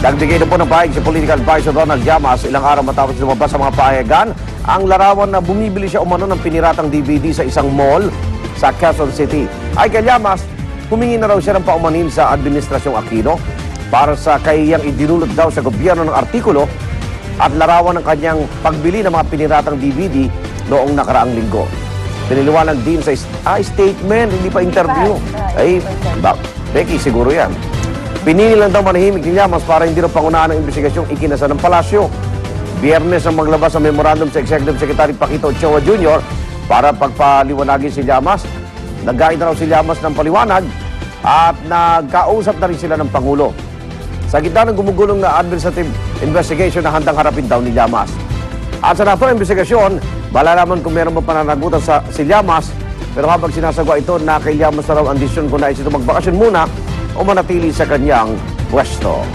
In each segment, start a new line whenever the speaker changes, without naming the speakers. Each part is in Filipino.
Nagbigay na po ng pahayag si Political Advisor Ronald Llamas ilang araw matapos lumabas sa mga pahayagan ang larawan na bumibili siya umano ng piniratang DVD sa isang mall sa Quezon City. Ay kay Llamas, humingi na raw siya ng paumanhin sa Administrasyong Aquino para sa kayang idinulot daw sa gobyerno ng artikulo at larawan ng kanyang pagbili ng mga piniratang DVD noong nakaraang linggo. Piniliwanag din sa statement, hindi pa interview. Ay, Becky, siguro yan. Pinili lang daw manahimik ni Llamas para hindi raw pangunahan ng investigasyong ikinasa ng palasyo. Biyernes ang maglabas ang memorandum sa Executive Secretary Paquito Ochoa Jr. para pagpaliwanagin si Llamas. Nag-guide raw si Llamas ng paliwanag at nagkausap na rin sila ng Pangulo. Sa gitna ng gumugulong na administrative investigation na handang harapin daw ni Llamas. At sa naturang investigasyon, malalaman kung meron pa pananagutan sa si Llamas, pero habang sinasagwa ito na kay Llamas na raw ang desisyon kung nais ito magbakasyon muna o manatili sa kanyang pwesto.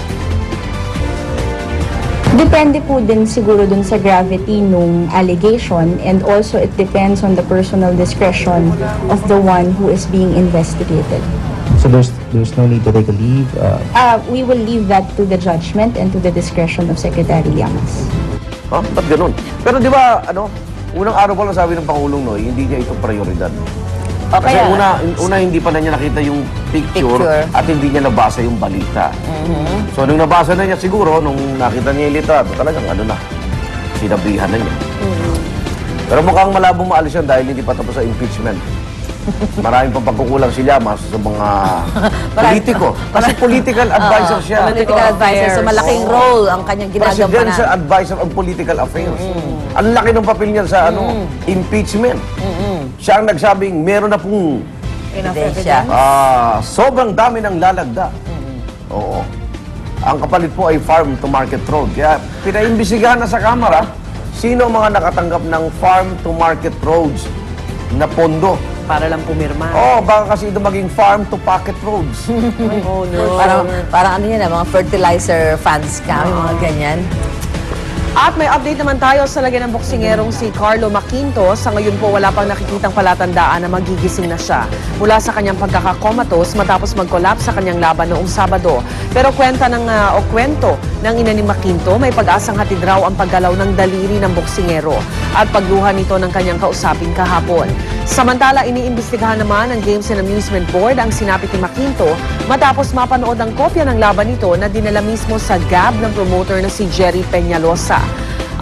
Depende po din siguro dun sa gravity nung allegation, and also it depends on the personal discretion of the one who is being investigated.
So there's no need to take a leave?
We will leave that to the judgment and to the discretion of Secretary Llamas.
Ba't ganun? Pero di ba, unang araw pa lang sabi ng Pangulong Noy, hindi niya ito prioridad. Kasi una hindi pa na niya nakita yung picture at hindi niya nabasa yung balita. So nung nabasa na niya siguro, nung nakita niya yung litrato, talagang sinabihan na niya. Pero mukhang malabong maalis yan dahil hindi pa tapos sa impeachment. Maraming pang pagkukulang si Llamas sa mga politiko. Kasi political advisor siya.
Political advisor. So malaking role ang kanyang ginagampanan.
Presidential advisor on political affairs. Ang laki ng papel niya sa impeachment. Siya ang nagsabing meron na pong sobrang dami ng lalagda. Oo. Ang kapalit po ay farm to market road. Kaya pinaimbisigahan na sa Kamara sino ang mga nakatanggap ng farm to market roads na pondo.
Para lang pumirma.
Baka kasi ito maging farm to pocket roads.
Oh, no. Parang ano yan, mga fertilizer funds ka, mga ganyan. At may update naman tayo sa lagay ng boksingerong si Carlo Maquinto. Sa ngayon po, wala pang nakikitang palatandaan na magigising na siya mula sa kanyang pagkakakomatos matapos mag-collapse sa kanyang laban noong Sabado. Pero kwento ng ina ni Maquinto, may pag-asang hatid raw ang paggalaw ng daliri ng boksingero at pagluha nito ng kanyang kausapin kahapon. Samantala, iniimbestigahan naman ng Games and Amusement Board ang sinapit ni Maquinto matapos mapanood ang kopya ng laban nito na dinala mismo sa GAB ng promoter na si Jerry Peñalosa.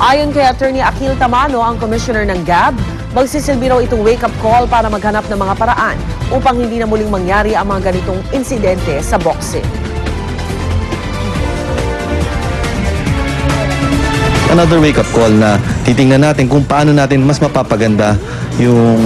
Ayon kay Attorney Akil Tamano, ang commissioner ng GAB, magsisilbi raw itong wake-up call para maghanap ng mga paraan upang hindi na muling mangyari ang mga ganitong insidente sa boxing.
Another wake-up call na titingnan natin kung paano natin mas mapapaganda yung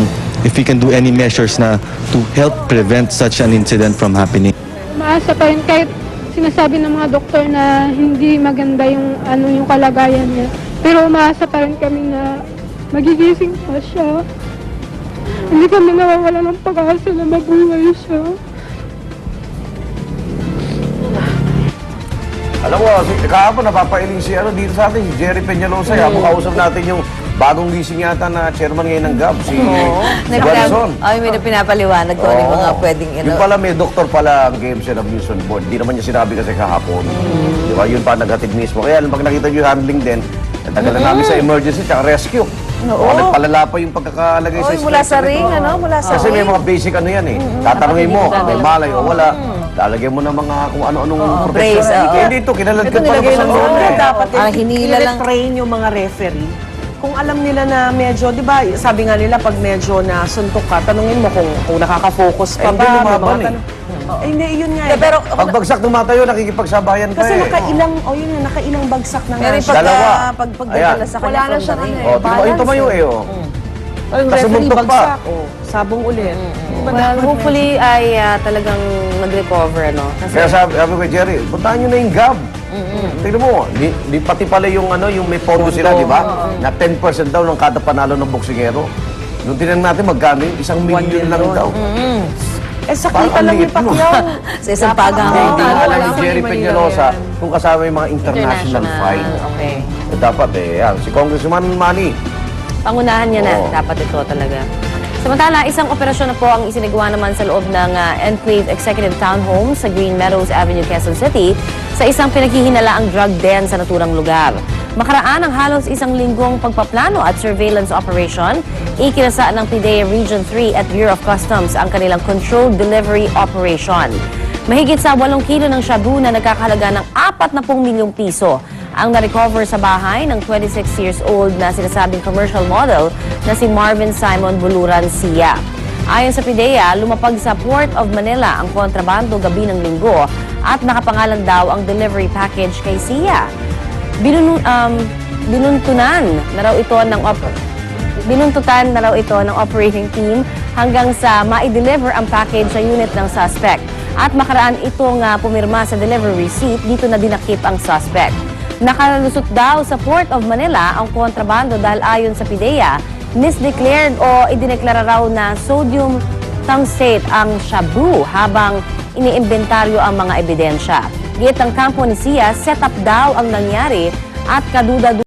if we can do any measures na to help prevent such an incident from happening.
Maasa pa rin kahit sinasabi ng mga doktor na hindi maganda yung yung kalagayan niya. Pero umaasa pa rin kami na magigising pa siya. Hindi kami nawawala ng pag-asa na mabuhay siya.
Alam mo, kahapon napapailing si dito sa atin, si Jerry Peñalosa. Kausap natin yung bagong gising yata na chairman ngayon ng GAB, si Guanzon.
Ay, may pinapaliwanag ko ng mga pwedeng
Yung pala, may doktor pala ang Games and Amusement Board. Di naman niya sinabi kasi kahapon. Di ba? Yun pa naghatid mismo. Kaya pag nakita niyo yung handling din, natagal na namin sa emergency at rescue. Nagpalala pa yung pagkakalagay sa
mula sa ring, mula sa
kasi may mga basic yan eh. Tatanungin mo, may malay o wala. Lalagyan mo ng mga kung ano-anong protection. Hindi ito, kinaladkad pa naman sa loob.
Dapat
i-retrain yung mga referee. Kung alam nila na medyo, di ba, sabi nga nila pag medyo nasuntok ka, tanungin mo kung nakaka-focus pa ba.
Hindi lumaban eh.
Hindi, yun nga eh.
Pero
Pagbagsak tumatayo, nakikipagsabayan pa
kasi
eh.
nakailang bagsak na nga siya.
Dalawa.
pagdadala sa kanya
Wala na siya
yung tumayo eh.
Yung
Tapos
referee
sumuntok pa.
bagsak. Sabong ulit.
Well, hopefully ay talagang nag-recover,
Kaya sabi ko, Jerry, puntahan nyo na yung GAB. Tignan mo, di pati pala yung may pondo sila, di ba? Na 10% daw ng kada panalo ng boksingero. Nung tinanong natin magkano yun, 1 million lang daw.
Sakita lang yung Pacquiao.
Sa isang pagang
Hindi alam ni Jerry Peñalosa kung kasama yung mga international fight.
Okay.
Dapat yan. Si Congressman Manny.
Pangunahan niya na. Dapat ito talaga. Samantala, isang operasyon na po ang isinagawa naman sa loob ng Enclave Executive Townhome sa Green Meadows Avenue, Quezon City sa isang pinaghihinalaang drug den sa naturang lugar. Makaraan ang halos isang linggong pagpaplano at surveillance operation, ikinasa ng PIDEA Region 3 at Bureau of Customs ang kanilang controlled delivery operation. Mahigit sa 8 kilo ng shabu na nagkakahalaga ng 40 milyong piso ang na-recover sa bahay ng 26 years old na sinasabing commercial model na si Marvin Simon Buluran Sia. Ayon sa PIDEA, lumapag sa Port of Manila ang kontrabando gabi ng linggo at nakapangalan daw ang delivery package kay Sia. Binuntutan na raw ito ng operating team hanggang sa ma-deliver ang package sa unit ng suspect. At makaraan itong pumirma sa delivery receipt, dito na dinakip ang suspect. Nakalusot daw sa Port of Manila ang kontrabando dahil ayon sa PIDEA, misdeclared o idineklara raw na sodium tungstate ang shabu habang iniimbentaryo ang mga ebidensya. Git ang kampo ni Sia, set up daw ang nangyari at kaduda